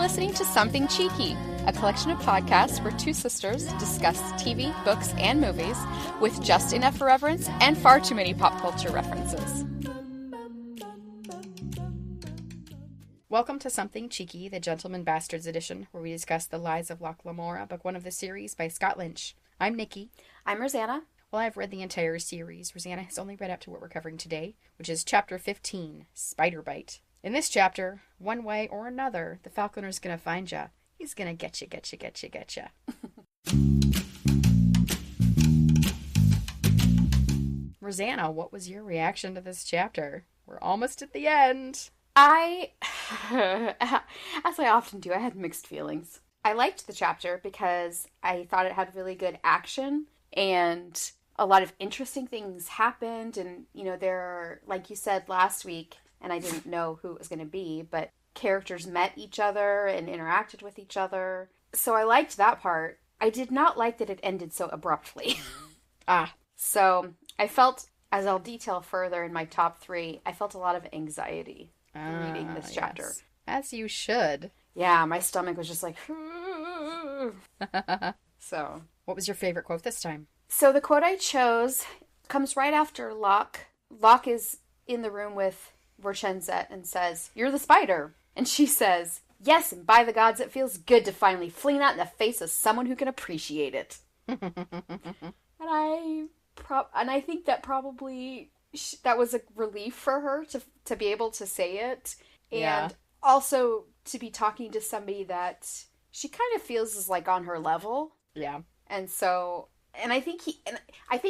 listening to Something Cheeky, a collection of podcasts where two sisters discuss TV, books, and movies with just enough irreverence and far too many pop culture references. Welcome to Something Cheeky, the Gentleman Bastards edition, where we discuss the Lies of Locke Lamora, book one of the series by Scott Lynch. I'm Nikki. I'm Rosanna. Well, I've read the entire series. Rosanna has only read up to what we're covering today, which is Chapter 15, Spiderbite. In this chapter, one way or another, the falconer's gonna find ya. He's gonna get ya. Rosanna, what was your reaction to this chapter? We're almost at the end. As I often do, I had mixed feelings. I liked the chapter because I thought it had really good action and a lot of interesting things happened. And, there are, like you said last week, and I didn't know who it was going to be, but characters met each other and interacted with each other. So I liked that part. I did not like that it ended so abruptly. So I felt, as I'll detail further in my top 3, I felt a lot of anxiety reading this chapter. Yes. As you should. Yeah, my stomach was just like... So. What was your favorite quote this time? So the quote I chose comes right after Locke. Locke is in the room with Vorchenza and says, "You're the spider." And she says, "Yes, and by the gods, it feels good to finally fling that in the face of someone who can appreciate it." And I think that probably that was a relief for her to be able to say it. And also to be talking to somebody that she kind of feels is like on her level. Yeah. And so, I think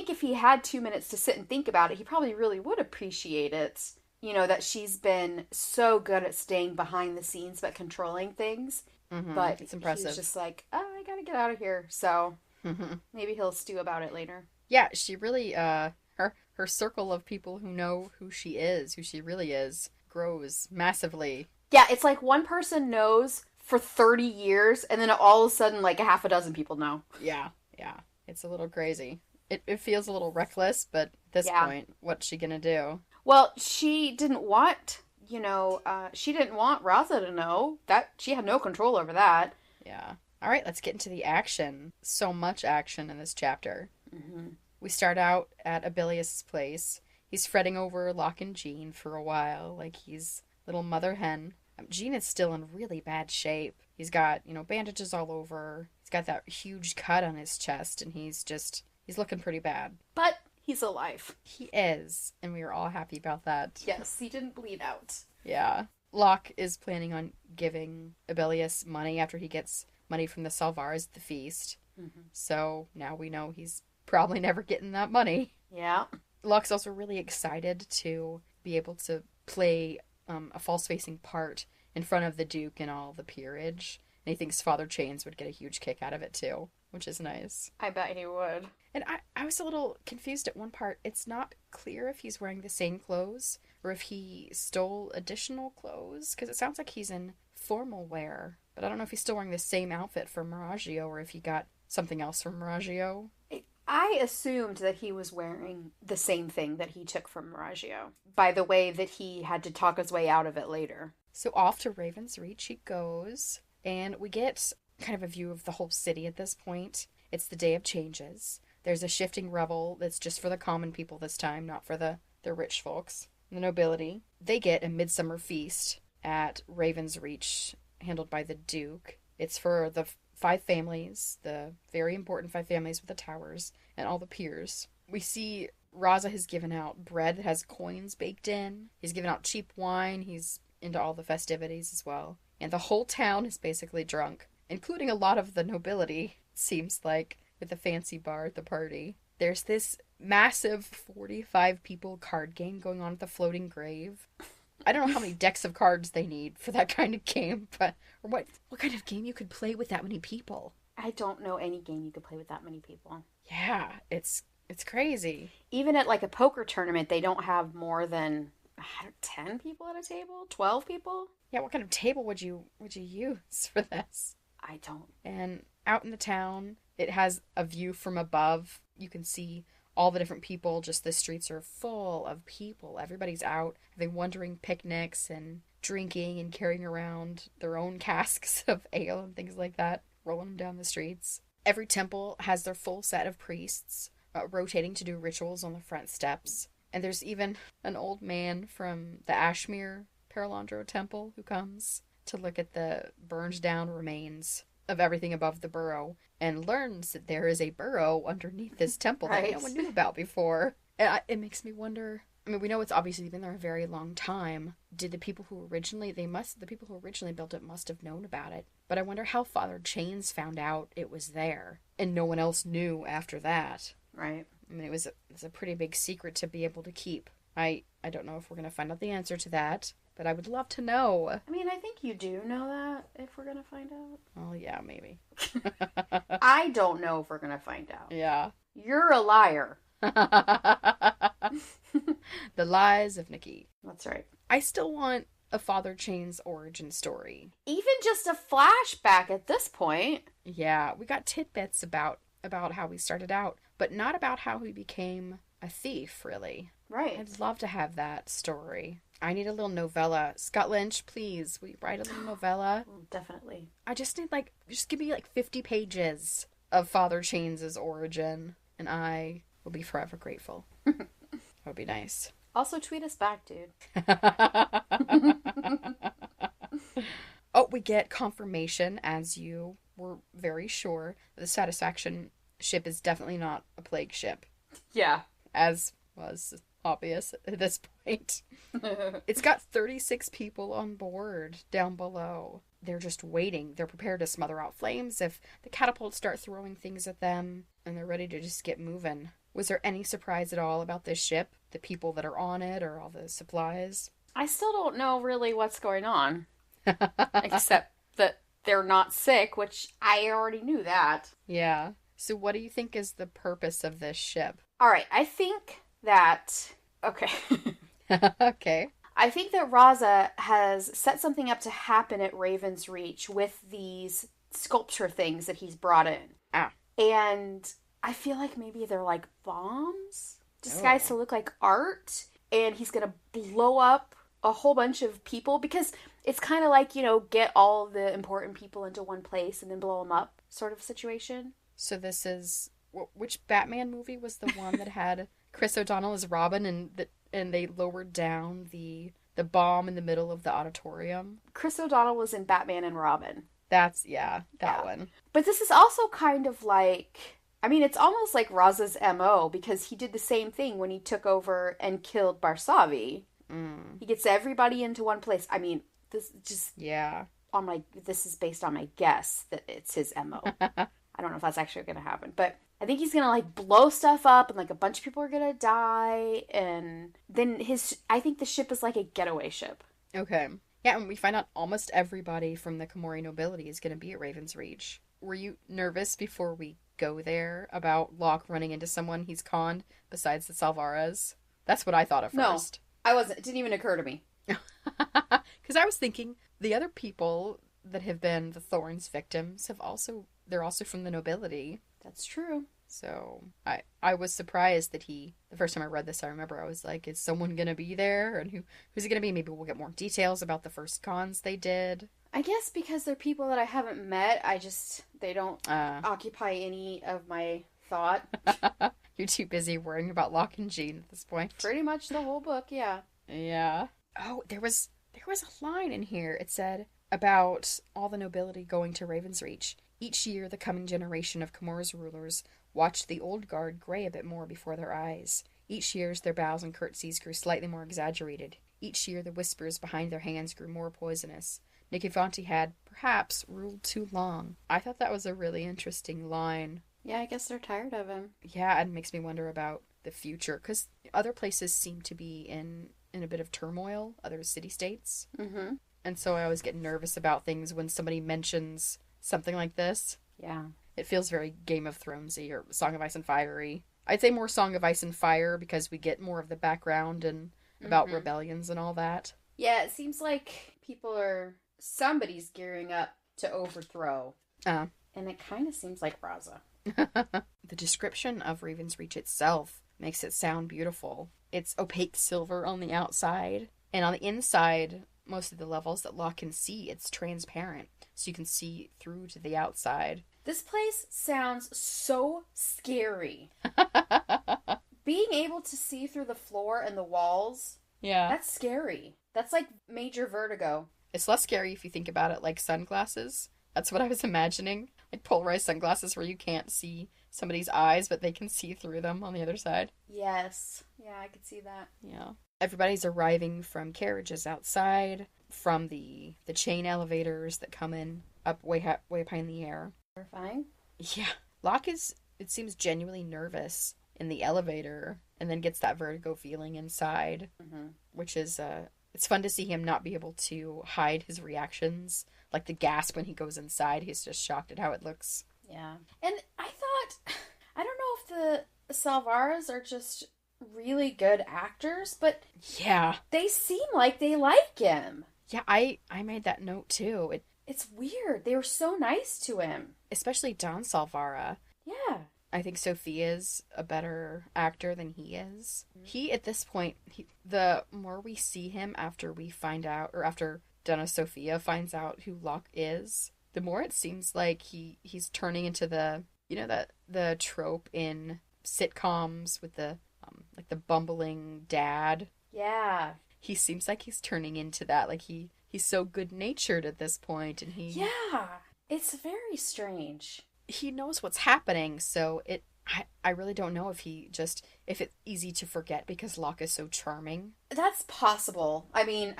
if he had 2 minutes to sit and think about it, he probably really would appreciate it. That she's been so good at staying behind the scenes but controlling things. Mm-hmm. But it's impressive. He was just like, I gotta get out of here. So maybe he'll stew about it later. Yeah, she really, her circle of people who know who she really is, grows massively. Yeah, it's like one person knows for 30 years, and then all of a sudden, like, a half a dozen people know. Yeah. It's a little crazy. It feels a little reckless, but at this point, what's she gonna do? Well, she didn't want, Raza to know. That she had no control over that. Yeah. All right, let's get into the action. So much action in this chapter. Mm-hmm. We start out at Abilius's place. He's fretting over Locke and Jean for a while, like he's little mother hen. Jean is still in really bad shape. He's got, bandages all over. He's got that huge cut on his chest, and he's looking pretty bad. But he's alive. He is, and we are all happy about that. Yes, he didn't bleed out. Yeah. Locke is planning on giving Abilius money after he gets money from the Salvaras at the feast. Mm-hmm. So now we know he's probably never getting that money. Yeah. Locke's also really excited to be able to play a false-facing part in front of the Duke and all the peerage. And he thinks Father Chains would get a huge kick out of it, too, which is nice. I bet he would. And I was a little confused at one part. It's not clear if he's wearing the same clothes or if he stole additional clothes, because it sounds like he's in formal wear. But I don't know if he's still wearing the same outfit from Miraggio or if he got something else from Miraggio. I assumed that he was wearing the same thing that he took from Miraggio, by the way that he had to talk his way out of it later. So off to Raven's Reach he goes, and we get kind of a view of the whole city at this point. It's the day of changes. There's a shifting revel that's just for the common people this time, not for the rich folks. The nobility, they get a midsummer feast at Raven's Reach, handled by the Duke. It's for the 5 families, the very important 5 families with the towers, and all the peers. We see Raza has given out bread that has coins baked in. He's given out cheap wine. He's into all the festivities as well. And the whole town is basically drunk, including a lot of the nobility, it seems like, with the fancy bar at the party. There's this massive 45 people card game going on at the floating grave. I don't know how many decks of cards they need for that kind of game, but or what kind of game you could play with that many people. I don't know any game you could play with that many people. Yeah, it's crazy. Even at like a poker tournament, they don't have more than 10 people at a table? 12 people? Yeah, what kind of table would you use for this? I don't. And out in the town, it has a view from above. You can see all the different people. Just the streets are full of people. Everybody's out having wandering picnics and drinking and carrying around their own casks of ale and things like that, rolling them down the streets. Every temple has their full set of priests rotating to do rituals on the front steps. And there's even an old man from the Ashmere Paralandro temple who comes to look at the burned down remains of everything above the burrow and learns that there is a burrow underneath this temple that no one knew about before. And it makes me wonder, I mean, we know it's obviously been there a very long time. Did the people who originally built it must have known about it. But I wonder how Father Chains found out it was there and no one else knew after that. Right. I mean, it was a pretty big secret to be able to keep. I don't know if we're going to find out the answer to that, but I would love to know. I mean, I think you do know that, if we're going to find out. Oh, yeah, maybe. I don't know if we're going to find out. Yeah. You're a liar. The Lies of Nikki. That's right. I still want a Father Chains origin story. Even just a flashback at this point. Yeah, we got tidbits about how he started out, but not about how he became a thief, really. Right. I'd love to have that story. I need a little novella. Scott Lynch, please, will you write a little novella? Definitely. I just need, just give me 50 pages of Father Chains' origin, and I will be forever grateful. That would be nice. Also tweet us back, dude. Oh, we get confirmation, as you were very sure, that the Satisfaction ship is definitely not a plague ship. Yeah. As was obvious at this point. It's got 36 people on board down below. They're just waiting. They're prepared to smother out flames if the catapults start throwing things at them, and they're ready to just get moving. Was there any surprise at all about this ship? The people that are on it, or all the supplies? I still don't know really what's going on. Except that they're not sick, which I already knew that. Yeah. So what do you think is the purpose of this ship? Alright, I think that... Okay. Okay. I think that Raza has set something up to happen at Raven's Reach with these sculpture things that he's brought in. Ah. And I feel like maybe they're like bombs disguised to look like art. And he's going to blow up a whole bunch of people because it's kind of like, get all the important people into one place and then blow them up sort of situation. So this is... Which Batman movie was the one that had Chris O'Donnell as Robin and they lowered down the bomb in the middle of the auditorium? Chris O'Donnell was in Batman and Robin. That one. But this is also kind of like... I mean, it's almost like Raza's MO because he did the same thing when he took over and killed Barsavi. Mm. He gets everybody into one place. I mean, this just... Yeah. This is based on my guess that it's his MO. I don't know if that's actually going to happen, but I think he's going to blow stuff up and a bunch of people are going to die. And then I think the ship is like a getaway ship. Okay. Yeah, and we find out almost everybody from the Komori nobility is going to be at Raven's Reach. Were you nervous before we go there about Locke running into someone he's conned besides the Salvaras? That's what I thought at first. No, I wasn't. It didn't even occur to me. Because I was thinking the other people that have been the Thorns victims they're also from the nobility. That's true. So I was surprised that the first time I read this, I remember I was like, is someone going to be there? And who's it going to be? Maybe we'll get more details about the first cons they did. I guess because they're people that I haven't met, they don't occupy any of my thought. You're too busy worrying about Locke and Jean at this point. Pretty much the whole book, yeah. Yeah. Oh, there was a line in here. It said about all the nobility going to Raven's Reach. Each year, the coming generation of Comora's rulers watched the old guard gray a bit more before their eyes. Each year, their bows and curtsies grew slightly more exaggerated. Each year, the whispers behind their hands grew more poisonous. Nikivanti had, perhaps, ruled too long. I thought that was a really interesting line. Yeah, I guess they're tired of him. Yeah, it makes me wonder about the future, because other places seem to be in a bit of turmoil, other city-states. Mm-hmm. And so I always get nervous about things when somebody mentions something like this. Yeah. It feels very Game of Thronesy or Song of Ice and Fire-y. I'd say more Song of Ice and Fire because we get more of the background and about rebellions and all that. Yeah, it seems like somebody's gearing up to overthrow. And it kind of seems like Raza. The description of Raven's Reach itself makes it sound beautiful. It's opaque silver on the outside, and on the inside, most of the levels that Locke can see, it's transparent. So you can see through to the outside. This place sounds so scary. Being able to see through the floor and the walls, Yeah. that's scary. That's like major vertigo. It's less scary if you think about it like sunglasses. That's what I was imagining. Like polarized sunglasses where you can't see somebody's eyes, but they can see through them on the other side. Yes. Yeah, I could see that. Yeah. Everybody's arriving from carriages outside, from the chain elevators that come in up way up high in the air. Terrifying. Yeah. Locke is, it seems, genuinely nervous in the elevator and then gets that vertigo feeling inside, which is, it's fun to see him not be able to hide his reactions. Like the gasp when he goes inside, he's just shocked at how it looks. Yeah. And I thought, I don't know if the Salvaras are just really good actors, but yeah, they seem like they like him. Yeah, I made that note too. It's weird. They were so nice to him. Especially Don Salvara. Yeah. I think Sophia's a better actor than he is. He, at this point, the more we see him after we find out, or after Donna Sophia finds out who Locke is, the more it seems like he's turning into the, you know, the trope in sitcoms with the, like the bumbling dad. Yeah. He seems like he's turning into that. Like he's so good-natured at this point, and Yeah. It's very strange. He knows what's happening, so I really don't know if it's easy to forget because Locke is so charming. That's possible. I mean,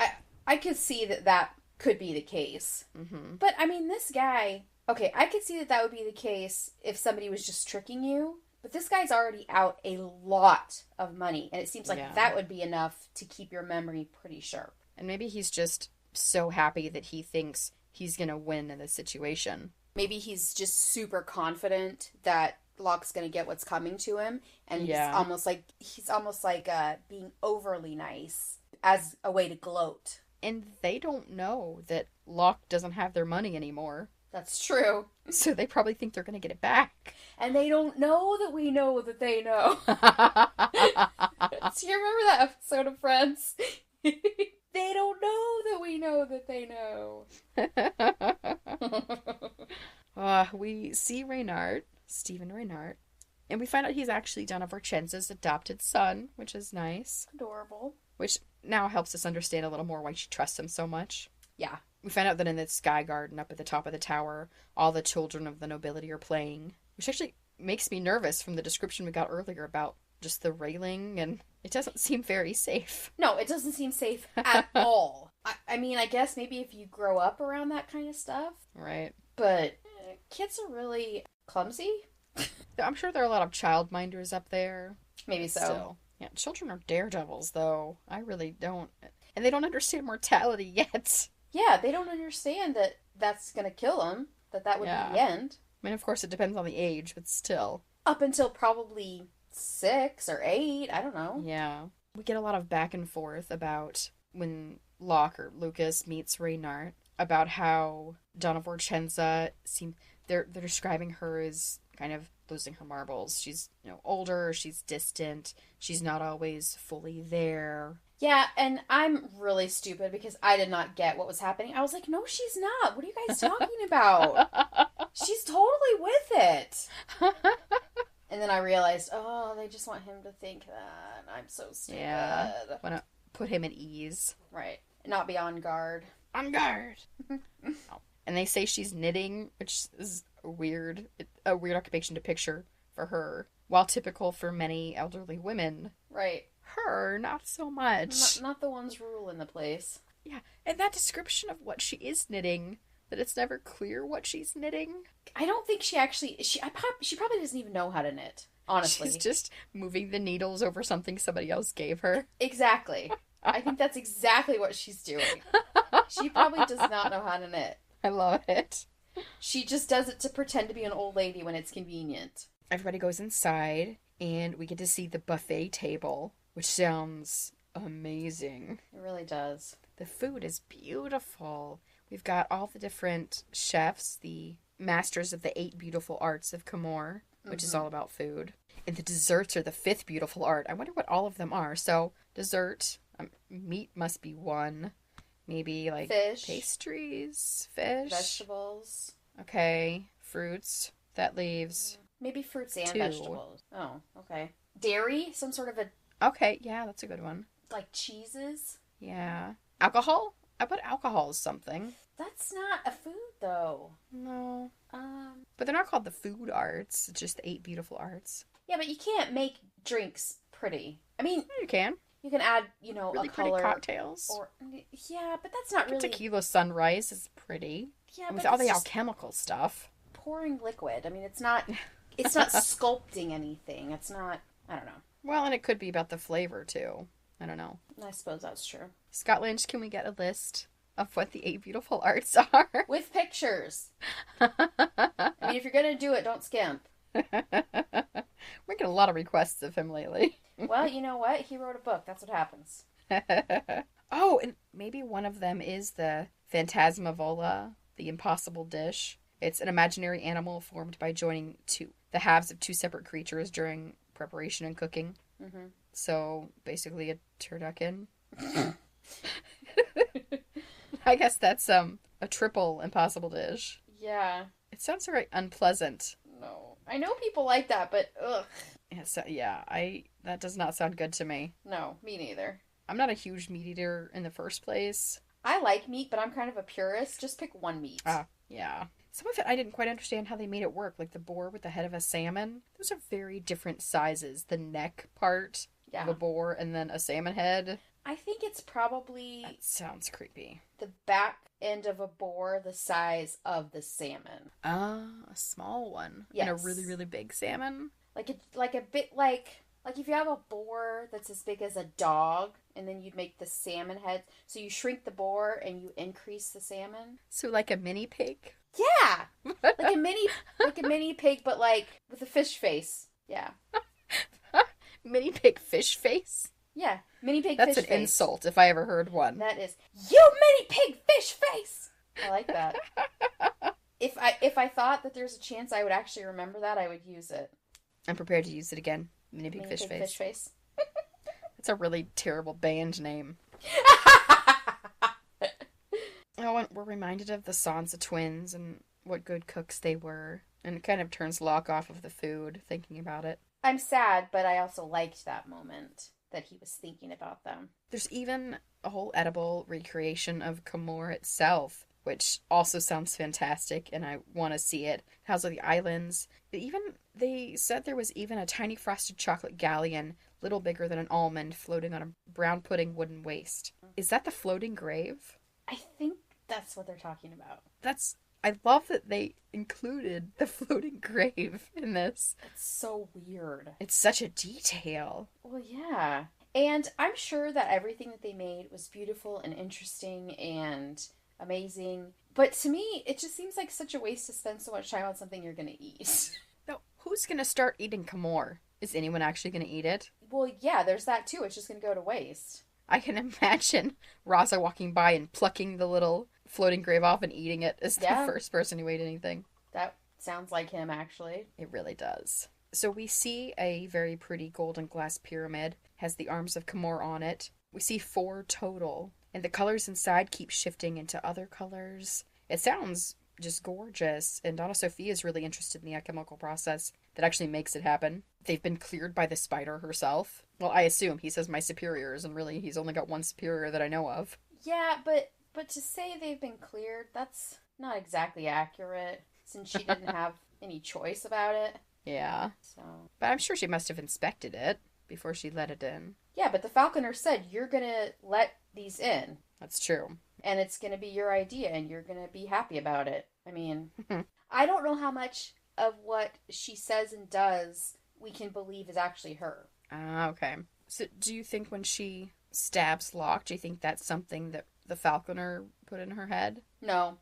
I could see that could be the case. Mm-hmm. But, I mean, this guy... Okay, I could see that would be the case if somebody was just tricking you. But this guy's already out a lot of money. And it seems like that would be enough to keep your memory pretty sharp. And maybe he's just so happy that he thinks he's going to win in this situation. Maybe he's just super confident that Locke's going to get what's coming to him. And he's almost like being overly nice as a way to gloat. And they don't know that Locke doesn't have their money anymore. That's true. So they probably think they're going to get it back. And they don't know that we know that they know. Do you remember that episode of Friends? They don't know that we know that they know. We see Stephen Reynard, and we find out he's actually Dona Vorchenza's adopted son, which is nice. Adorable. Which now helps us understand a little more why she trusts him so much. Yeah. We find out that in the Sky Garden up at the top of the tower, all the children of the nobility are playing, which actually makes me nervous from the description we got earlier about just the railing, and it doesn't seem very safe. No, it doesn't seem safe at all. I mean, I guess maybe if you grow up around that kind of stuff. Right. But kids are really clumsy. I'm sure there are a lot of childminders up there. Maybe so. Still. Yeah, children are daredevils, though. I really don't. And they don't understand mortality yet. Yeah, they don't understand that that's going to kill them, that would be the end. I mean, of course, it depends on the age, but still. Up until probably 6 or 8, I don't know. Yeah. We get a lot of back and forth about when Locke or Lucas meets Reynard, about how Dona Vorchenza they're describing her as kind of losing her marbles. She's, older, she's distant, she's not always fully there. Yeah, and I'm really stupid because I did not get what was happening. I was like, no, she's not. What are you guys talking about? She's totally with it. And then I realized, oh, they just want him to think that. I'm so stupid. Yeah. Want to put him at ease. Right. Not be on guard. On guard. Oh. And they say she's knitting, which is a weird occupation to picture for her. While typical for many elderly women. Right. Her, not so much. Not the ones ruling the place. Yeah, and that description of what she is knitting, that it's never clear what she's knitting. I don't think she probably doesn't even know how to knit, honestly. She's just moving the needles over something somebody else gave her. Exactly. I think that's exactly what she's doing. She probably does not know how to knit. I love it. She just does it to pretend to be an old lady when it's convenient. Everybody goes inside, and we get to see the buffet table, which sounds amazing. It really does. The food is beautiful. We've got all the different chefs, the masters of the 8 beautiful arts of Camor, which is all about food. And the desserts are the 5th beautiful art. I wonder what all of them are. So, dessert, meat must be 1. Maybe like Fish. pastries, fish. Vegetables. Okay. Fruits. That leaves Maybe fruits and 2. vegetables. Oh, okay. Dairy? Some sort of a, Okay, yeah, that's a good one. like cheeses? Yeah. Alcohol? I put alcohol as something. That's not a food, though. No. But they're not called the food arts. It's just the 8 beautiful arts. Yeah, but you can't make drinks pretty. I mean, You can. you can add, Really a pretty color. cocktails. Or yeah, but that's not really. Tequila sunrise is pretty. Yeah, And but with all it's the just alchemical stuff. pouring liquid. I mean, it's not. It's not sculpting anything. It's not. I don't know. Well, and it could be about the flavor, too. I don't know. I suppose that's true. Scott Lynch, can we get a list of what the 8 beautiful arts are? With pictures. I mean, if you're gonna do it, don't skimp. We're getting a lot of requests of him lately. Well, you know what? He wrote a book. That's what happens. Oh, and maybe one of them is the Phantasmavola, the impossible dish. It's an imaginary animal formed by joining the halves of 2 separate creatures during preparation and cooking. Mm-hmm. So, basically a turducken. I guess that's a triple impossible dish. Yeah. It sounds very unpleasant. No. I know people like that, but ugh. That does not sound good to me. No, me neither. I'm not a huge meat eater in the first place. I like meat, but I'm kind of a purist. Just pick one meat. Yeah. Some of it I didn't quite understand how they made it work, like the boar with the head of a salmon. Those are very different sizes. The neck part of a boar and then a salmon head. I think it's probably... That sounds creepy. The back end of a boar the size of the salmon. A small one. Yes. And a really, really big salmon. Like a bit like if you have a boar that's as big as a dog, and then you'd make the salmon head. So you shrink the boar and you increase the salmon. So like a mini pig? Yeah! like a mini pig, but like with a fish face. Yeah. Mini pig fish face? Yeah. Mini pig That's fish an face. insult if I ever heard one. That is, you mini pig fish face! I like that. If I thought that there's a chance I would actually remember that, I would use it. I'm prepared to use it again. Mini pig fish face. Fish face. That's a really terrible band name. Oh, and we're reminded of the Sansa twins and what good cooks they were. And it kind of turns Locke off of the food, thinking about it. I'm sad, but I also liked that moment that he was thinking about them. There's even a whole edible recreation of Camor itself, which also sounds fantastic, and I want to see it. House of the Islands. They said there was even a tiny frosted chocolate galleon, little bigger than an almond, floating on a brown pudding wooden waist. Is that the floating grave? I think that's what they're talking about. I love that they included the floating grave in this. It's so weird. It's such a detail. Well, yeah. And I'm sure that everything that they made was beautiful and interesting and amazing. But to me, it just seems like such a waste to spend so much time on something you're going to eat. No, who's going to start eating Camor? Is anyone actually going to eat it? Well, yeah, there's that too. It's just going to go to waste. I can imagine Raza walking by and plucking the little floating grave off and eating it as the first person who ate anything. That sounds like him, actually. It really does. So we see a very pretty golden glass pyramid, has the arms of Camor on it. We see 4 total, and the colors inside keep shifting into other colors. It sounds just gorgeous, and Donna Sophia is really interested in the alchemical process that actually makes it happen. They've been cleared by the spider herself. Well, I assume he says my superiors, and really he's only got one superior that I know of. Yeah, but to say they've been cleared, that's not exactly accurate, since she didn't have any choice about it. Yeah. So. But I'm sure she must have inspected it before she let it in. Yeah, but the falconer said, you're gonna let these in. That's true. And it's gonna be your idea, and you're gonna be happy about it. I mean, I don't know how much of what she says and does we can believe is actually her. Okay. So do you think when she stabs Locke, do you think that's something that the falconer put in her head? No.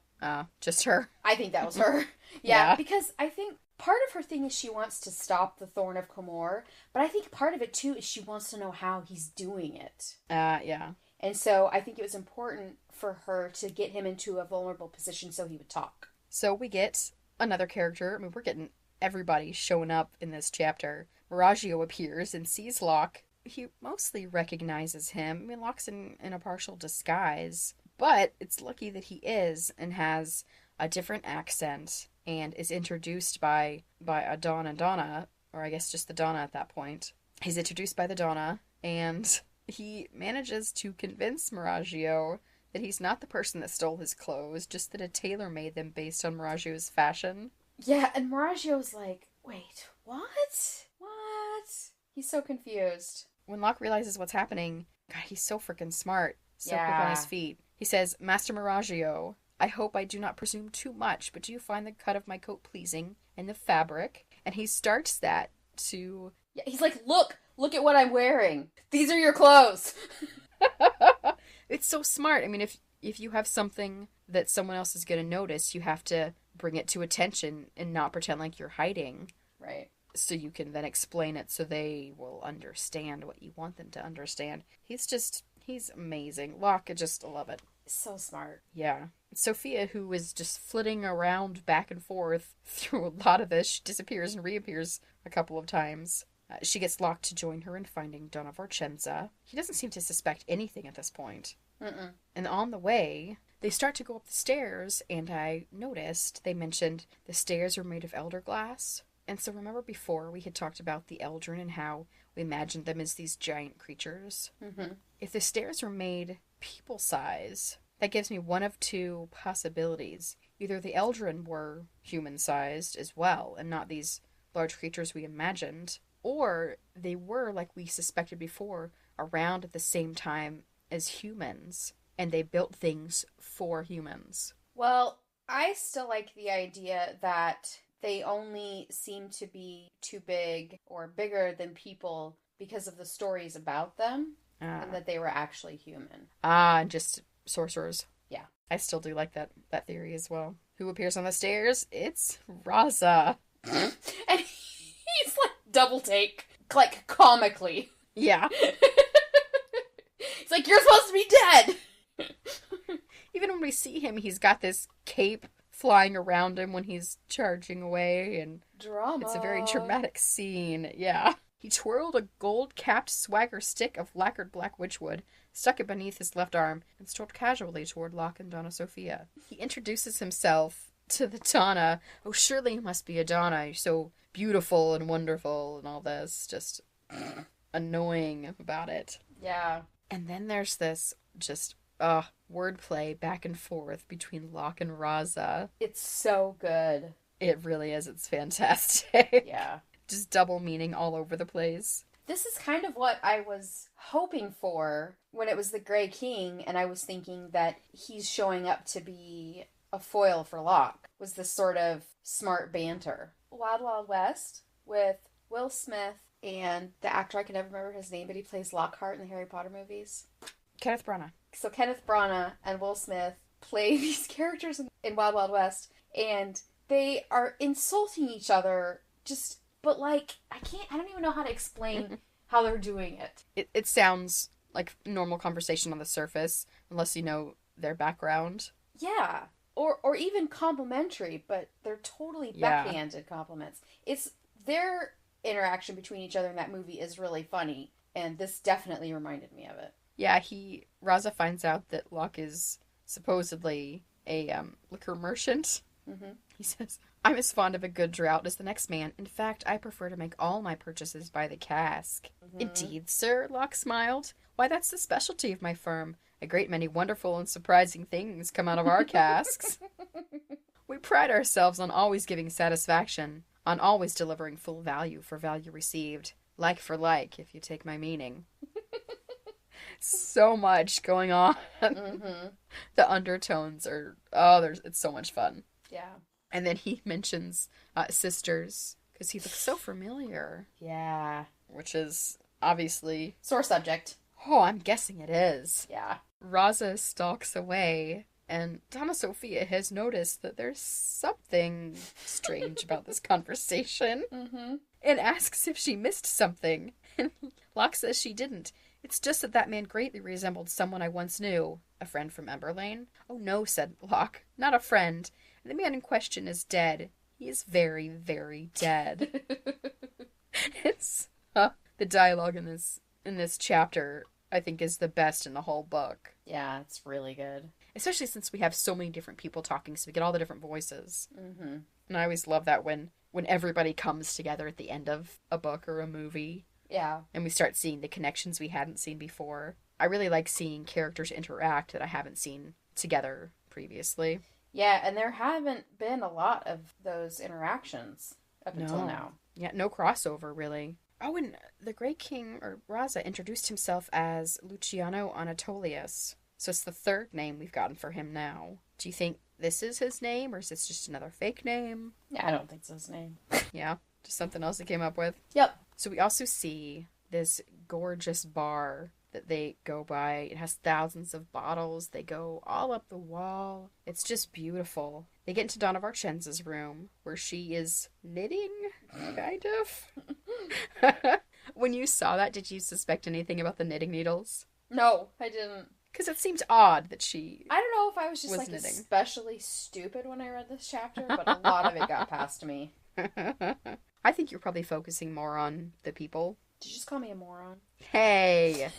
Just her? I think that was her. Yeah, because I think part of her thing is she wants to stop the Thorn of Camor, but I think part of it too is she wants to know how he's doing it. Yeah. And so I think it was important for her to get him into a vulnerable position so he would talk. So we get another character. I mean, we're getting everybody showing up in this chapter. Miragio appears and sees Locke. He mostly recognizes him. I mean, Locke's in a partial disguise, But it's lucky that he is and has a different accent and is introduced by a Donna, or I guess just the Donna at that point. He's introduced by the Donna, and he manages to convince Miragio that he's not the person that stole his clothes, just that a tailor made them based on Miragio's fashion. Yeah, and Miragio's like, wait, what? What? He's so confused. When Locke realizes what's happening, God, he's so freaking smart. So quick on his feet. He says, Master Miragio, I hope I do not presume too much, but do you find the cut of my coat pleasing and the fabric? And he starts that to... Yeah, he's like, look at what I'm wearing. These are your clothes. It's so smart. I mean, if you have something that someone else is going to notice, you have to bring it to attention and not pretend like you're hiding. Right. So you can then explain it so they will understand what you want them to understand. He's amazing. Locke, I just love it. So smart. Yeah. Sophia, who is just flitting around back and forth through a lot of this, she disappears and reappears a couple of times. She gets Locke to join her in finding Dona Vorchenza. He doesn't seem to suspect anything at this point. Mm-mm. And on the way, they start to go up the stairs, and I noticed they mentioned the stairs are made of elder glass. And so remember before we had talked about the Eldrin and how we imagined them as these giant creatures? Mm-hmm. If the stairs were made people size, that gives me one of two possibilities. Either the Eldrin were human-sized as well, and not these large creatures we imagined, or they were, like we suspected before, around at the same time as humans, and they built things for humans. Well, I still like the idea that they only seem to be too big or bigger than people because of the stories about them, and that they were actually human. And just sorcerers. Yeah. I still do like that theory as well. Who appears on the stairs? It's Raza. And he's like double take, like comically. Yeah. It's like, you're supposed to be dead! Even when we see him, he's got this cape flying around him when he's charging away, and Drama. It's a very dramatic scene. Yeah. He twirled a gold-capped swagger stick of lacquered black witchwood, stuck it beneath his left arm, and strolled casually toward Locke and Donna Sophia. He introduces himself to the Donna. Oh, surely you must be a Donna. You're so beautiful and wonderful and all this. Just annoying about it. Yeah. And then there's this just wordplay back and forth between Locke and Raza. It's so good. It really is. It's fantastic. Yeah. Just double meaning all over the place. This is kind of what I was hoping for when it was the Grey King, and I was thinking that he's showing up to be a foil for Locke, was this sort of smart banter. Wild Wild West with Will Smith and the actor, I can never remember his name, but he plays Lockhart in the Harry Potter movies. Kenneth Branagh. So Kenneth Branagh and Will Smith play these characters in Wild Wild West, and they are insulting each other, but like, I don't even know how to explain how they're doing it. It sounds like normal conversation on the surface, unless you know their background. Yeah. Or even complimentary, but they're totally backhanded compliments. It's their interaction between each other in that movie is really funny, and this definitely reminded me of it. Yeah, Raza finds out that Locke is supposedly a liquor merchant. Mm-hmm. He says, I'm as fond of a good draught as the next man. In fact, I prefer to make all my purchases by the cask. Mm-hmm. Indeed, sir, Locke smiled. Why, that's the specialty of my firm. A great many wonderful and surprising things come out of our casks. We pride ourselves on always giving satisfaction, on always delivering full value for value received. Like for like, if you take my meaning. So much going on. Mm-hmm. The undertones are, it's so much fun. Yeah. And then he mentions sisters, because he looks so familiar. Yeah. Which is obviously... Sore subject. Oh, I'm guessing it is. Yeah. Raza stalks away, and Donna Sophia has noticed that there's something strange about this conversation. Mm-hmm. And asks if she missed something. And Locke says she didn't. It's just that man greatly resembled someone I once knew. A friend from Emberlane? Oh no, said Locke. Not a friend. The man in question is dead. He is very, very dead. It's the dialogue in this chapter, I think, is the best in the whole book. Yeah, it's really good. especially since we have so many different people talking, so we get all the different voices. Mm-hmm. And I always love that when everybody comes together at the end of a book or a movie. Yeah. And we start seeing the connections we hadn't seen before. I really like seeing characters interact that I haven't seen together previously. Yeah, and there haven't been a lot of those interactions up until now. Yeah, no crossover, really. Oh, and the Grey King, or Raza, introduced himself as Luciano Anatolius. So it's the third name we've gotten for him now. Do you think this is his name, or is this just another fake name? Yeah, I don't think it's his name. Yeah, just something else he came up with. Yep. So we also see this gorgeous bar that they go by. It has thousands of bottles. They go all up the wall. It's just beautiful. They get into Dona Vorchenza's room, where she is knitting, kind of. When you saw that, did you suspect anything about the knitting needles? No, I didn't. Because it seemed odd that she I don't know if I was just knitting. especially stupid when I read this chapter, but a lot of it got past me. I think you're probably focusing more on the people. Did you just call me a moron? Hey!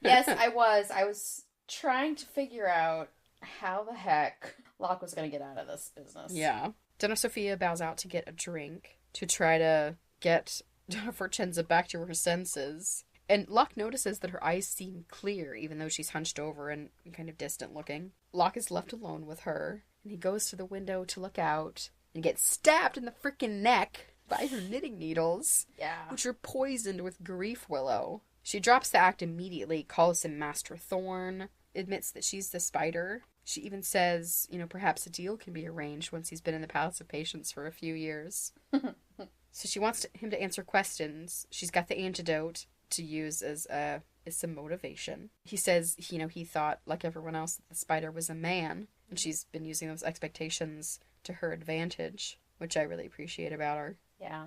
Yes, I was. I was trying to figure out how the heck Locke was going to get out of this business. Yeah. Dona Sofia bows out to get a drink to try to get Dona Vorchenza back to her senses. And Locke notices that her eyes seem clear, even though she's hunched over and kind of distant looking. Locke is left alone with her, and he goes to the window to look out and gets stabbed in the freaking neck by her knitting needles, which are poisoned with grief willow. She drops the act immediately, calls him Master Thorn, admits that she's the spider. She even says, perhaps a deal can be arranged once he's been in the Palace of Patience for a few years. So she wants him to answer questions. She's got the antidote to use as some motivation. He says, he thought, like everyone else, that the spider was a man, and she's been using those expectations to her advantage, which I really appreciate about her. Yeah.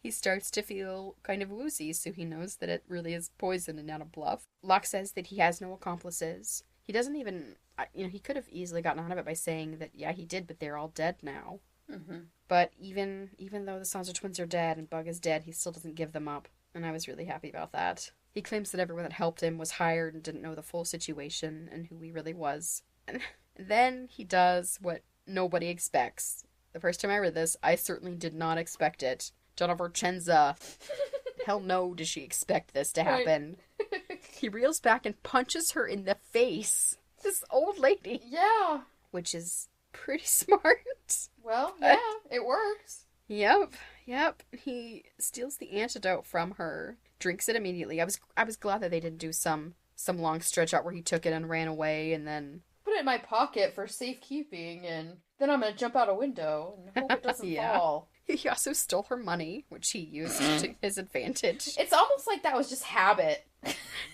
He starts to feel kind of woozy, so he knows that it really is poison and not a bluff. Locke says that he has no accomplices. He doesn't even, he could have easily gotten out of it by saying that, yeah, he did, but they're all dead now. Mm-hmm. But even though the Sansa twins are dead and Bug is dead, he still doesn't give them up. And I was really happy about that. He claims that everyone that helped him was hired and didn't know the full situation and who he really was. And then he does what nobody expects. The first time I read this, I certainly did not expect it. Dona Vorchenza, hell no did she expect this to happen. Right. He reels back and punches her in the face. This old lady. Yeah. Which is pretty smart. Well, yeah, it works. Yep. He steals the antidote from her, drinks it immediately. I was glad that they didn't do some long stretch out where he took it and ran away and then put it in my pocket for safekeeping, and then I'm gonna jump out a window and hope it doesn't fall. He also stole her money, which he used to his advantage. It's almost like that was just habit.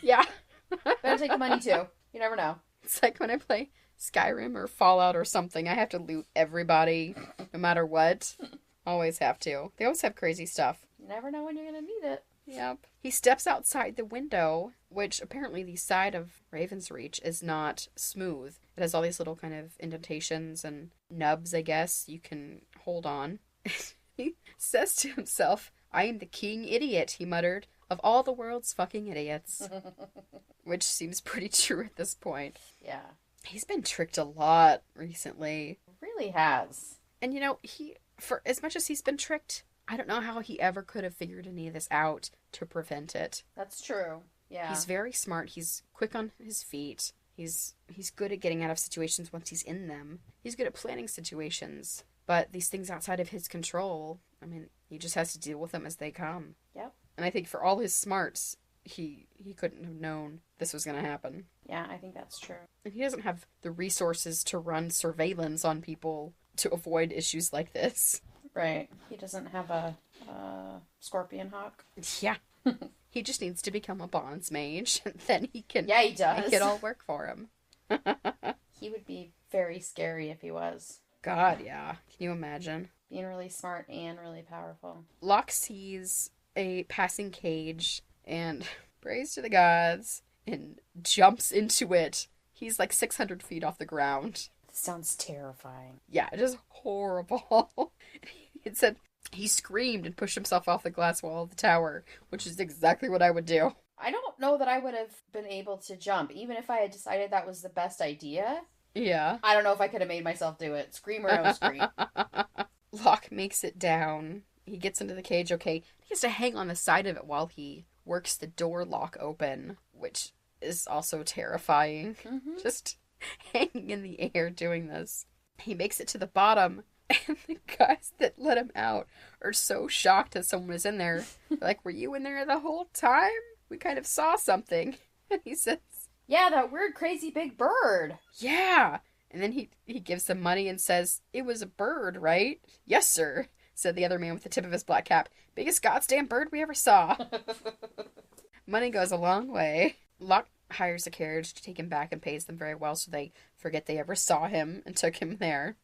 Yeah. Better take the money too. You never know. It's like when I play Skyrim or Fallout or something, I have to loot everybody, no matter what. Always have to. They always have crazy stuff. You never know when you're gonna need it. Yep. He steps outside the window, which apparently the side of Raven's Reach is not smooth. It has all these little kind of indentations and nubs, I guess, you can hold on. He says to himself, "I am the king idiot," he muttered, "of all the world's fucking idiots." Which seems pretty true at this point. Yeah. He's been tricked a lot recently. Really has. And for as much as he's been tricked, I don't know how he ever could have figured any of this out to prevent it. That's true. Yeah. He's very smart. He's quick on his feet. He's good at getting out of situations once he's in them. He's good at planning situations. But these things outside of his control, he just has to deal with them as they come. Yep. And I think for all his smarts, he couldn't have known this was going to happen. Yeah, I think that's true. And he doesn't have the resources to run surveillance on people to avoid issues like this. Right. He doesn't have a scorpion hawk. Yeah. He just needs to become a Bondsmage, and then he can he does. make it all work for him. He would be very scary if he was. God, yeah. Can you imagine? Being really smart and really powerful. Locke sees a passing cage and prays to the gods and jumps into it. He's like 600 feet off the ground. This sounds terrifying. Yeah, it is horrible. It said he screamed and pushed himself off the glass wall of the tower, which is exactly what I would do. I don't know that I would have been able to jump, even if I had decided that was the best idea. Yeah. I don't know if I could have made myself do it. Scream or no scream. Locke makes it down. He gets into the cage, okay. He has to hang on the side of it while he works the door lock open, which is also terrifying. Mm-hmm. Just hanging in the air doing this. He makes it to the bottom, and the guys that let him out are so shocked that someone is in there. They're like, were you in there the whole time? We kind of saw something. And he says, yeah, that weird, crazy big bird. yeah. And then he gives them money and says, it was a bird, right? Yes, sir, said the other man with the tip of his black cap. Biggest goddamn bird we ever saw. Money goes a long way. Locke hires a carriage to take him back and pays them very well so they forget they ever saw him and took him there.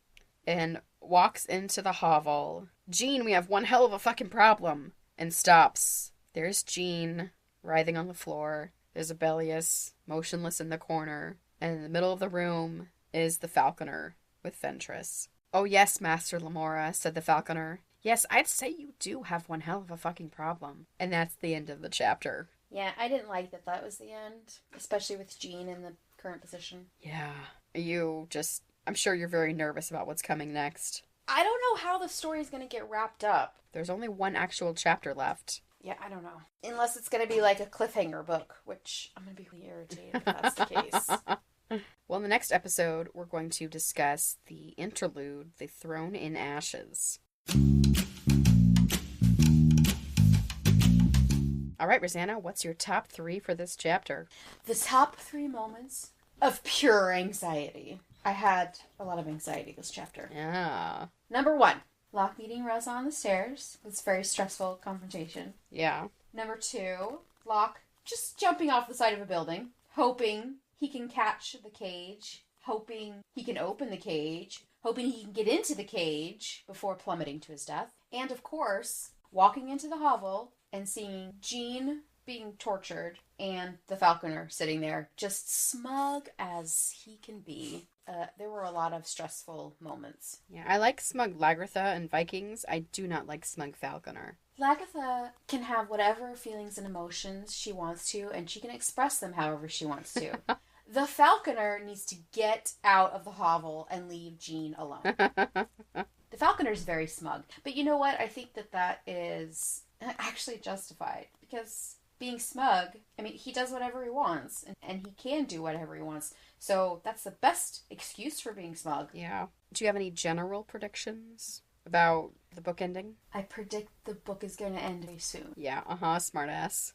And walks into the hovel. Jean, we have one hell of a fucking problem. And stops. There's Jean, writhing on the floor. There's Abelius, motionless in the corner. And in the middle of the room is the falconer with Ventress. Oh yes, Master Lamora, said the falconer. Yes, I'd say you do have one hell of a fucking problem. And that's the end of the chapter. Yeah, I didn't like that was the end. Especially with Jean in the current position. Yeah. I'm sure you're very nervous about what's coming next. I don't know how the story's going to get wrapped up. There's only one actual chapter left. Yeah, I don't know. Unless it's going to be like a cliffhanger book, which I'm going to be really irritated if that's the case. Well, in the next episode, we're going to discuss the interlude, The Throne in Ashes. All right, Rosanna, what's your top 3 for this chapter? The top 3 moments of pure anxiety. I had a lot of anxiety this chapter. Yeah. Number 1, Locke meeting Rosa on the stairs. It's a very stressful confrontation. Yeah. Number 2, Locke just jumping off the side of a building, hoping he can catch the cage, hoping he can open the cage, hoping he can get into the cage before plummeting to his death. And of course, walking into the hovel and seeing Jean being tortured and the falconer sitting there, just smug as he can be. There were a lot of stressful moments. Yeah, I like smug Lagertha and Vikings. I do not like smug Falconer. Lagertha can have whatever feelings and emotions she wants to, and she can express them however she wants to. The falconer needs to get out of the hovel and leave Jean alone. The falconer is very smug. But you know what? I think that is actually justified. Because being smug, I mean, he does whatever he wants. And he can do whatever he wants. So that's the best excuse for being smug. Yeah. Do you have any general predictions about the book ending? I predict the book is going to end very soon. Yeah, smartass.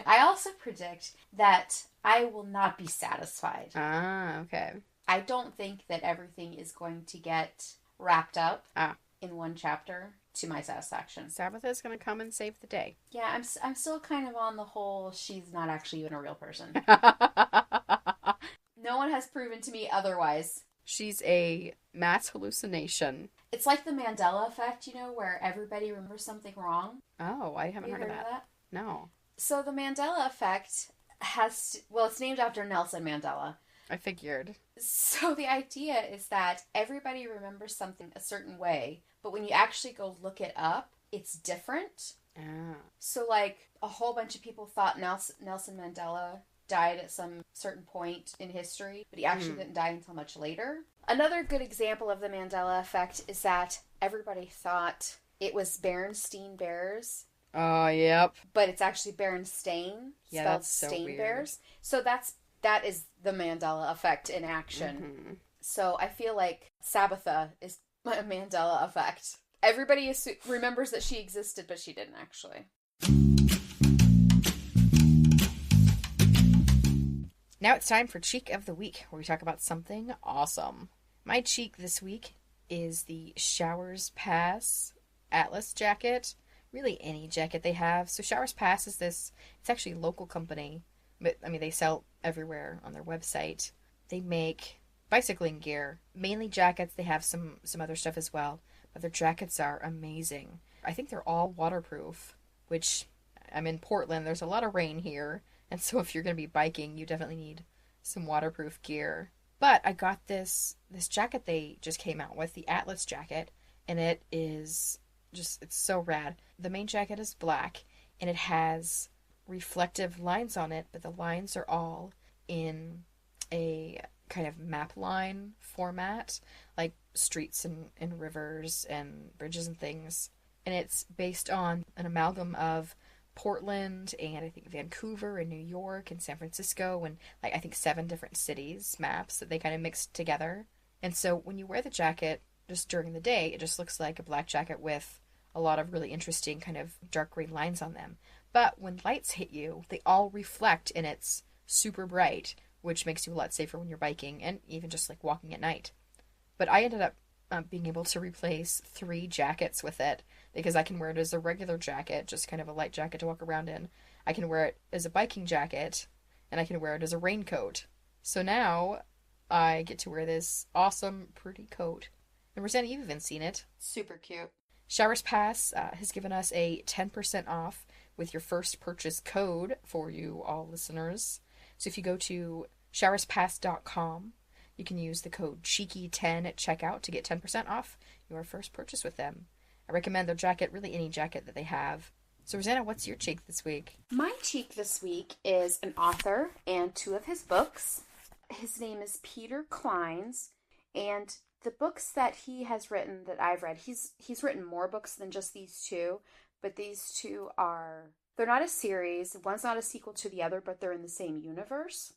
I also predict that I will not be satisfied. Ah, okay. I don't think that everything is going to get wrapped up in one chapter to my satisfaction. Sabbatha is going to come and save the day. Yeah, I'm still kind of on the whole she's not actually even a real person. No one has proven to me otherwise. She's a mass hallucination. It's like the Mandela effect, you know, where everybody remembers something wrong. Oh, I haven't heard of that. No. So the Mandela effect it's named after Nelson Mandela. I figured. So the idea is that everybody remembers something a certain way, but when you actually go look it up, it's different. Ah. So, like, a whole bunch of people thought Nelson Mandela died at some certain point in history, but he actually didn't die until much later. Another good example of the Mandela effect is that everybody thought it was Berenstain Bears. Oh, yep. But it's actually Berenstain, yeah, spelled that's so Stain weird. Bears. So that is the Mandela effect in action. Mm-hmm. So I feel like Sabbatha is a Mandela effect. Everybody remembers that she existed, but she didn't actually. Now it's time for Cheek of the Week, where we talk about something awesome. My cheek this week is the Showers Pass Atlas jacket. Really any jacket they have. So Showers Pass is it's actually a local company. But, I mean, they sell everywhere on their website. They make bicycling gear. Mainly jackets. They have some other stuff as well. But their jackets are amazing. I think they're all waterproof, which I'm in Portland. There's a lot of rain here. And so if you're going to be biking, you definitely need some waterproof gear. But I got this jacket they just came out with, the Atlas jacket. And it is it's so rad. The main jacket is black. And it has reflective lines on it, but the lines are all in a kind of map line format, like streets and rivers and bridges and things. And it's based on an amalgam of Portland and I think Vancouver and New York and San Francisco and like I think 7 different cities maps that they kind of mixed together. And so when you wear the jacket just during the day, it just looks like a black jacket with a lot of really interesting kind of dark green lines on them. But when lights hit you, they all reflect and it's super bright, which makes you a lot safer when you're biking and even just like walking at night. But I ended up being able to replace 3 jackets with it because I can wear it as a regular jacket, just kind of a light jacket to walk around in. I can wear it as a biking jacket, and I can wear it as a raincoat. So now I get to wear this awesome, pretty coat. And Rosanna, you've even seen it. Super cute. Showers Pass has given us a 10% off with your first purchase code for you all listeners. So if you go to showerspass.com, you can use the code CHEEKY10 at checkout to get 10% off your first purchase with them. I recommend their jacket, really any jacket that they have. So Rosanna, what's your cheek this week? My cheek this week is an author and 2 of his books. His name is Peter Kleins, and the books that he has written that I've read, he's written more books than just these 2, but these 2 they're not a series. One's not a sequel to the other, but they're in the same universe.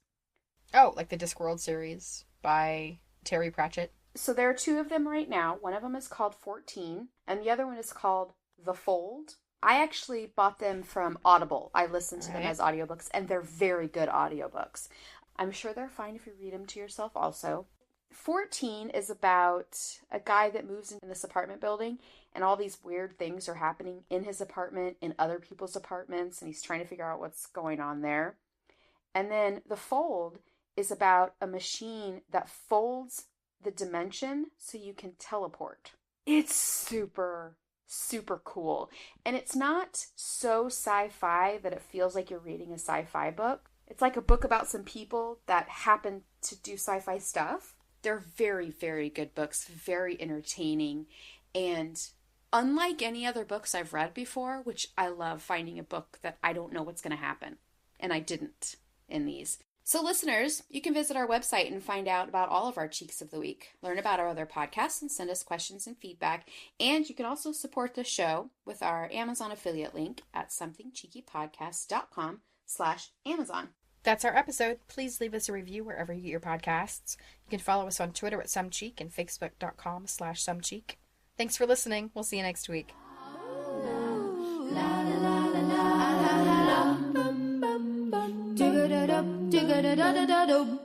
Oh, like the Discworld series by Terry Pratchett. So there are 2 of them right now. One of them is called 14, and the other one is called The Fold. I actually bought them from Audible. I listened to them as audiobooks, and they're very good audiobooks. I'm sure they're fine if you read them to yourself also. 14 is about a guy that moves in this apartment building, and all these weird things are happening in his apartment, in other people's apartments, and he's trying to figure out what's going on there. And then The Fold is about a machine that folds the dimension so you can teleport. It's super, super cool. And it's not so sci-fi that it feels like you're reading a sci-fi book. It's like a book about some people that happen to do sci-fi stuff. They're very, very good books, very entertaining. And unlike any other books I've read before, which I love finding a book that I don't know what's going to happen. And I didn't in these. So listeners, you can visit our website and find out about all of our Cheeks of the Week, learn about our other podcasts, and send us questions and feedback. And you can also support the show with our Amazon affiliate link at somethingcheekypodcast.com/Amazon. That's our episode. Please leave us a review wherever you get your podcasts. You can follow us on Twitter at SomeCheek and Facebook.com/SomeCheek. Thanks for listening. We'll see you next week. Do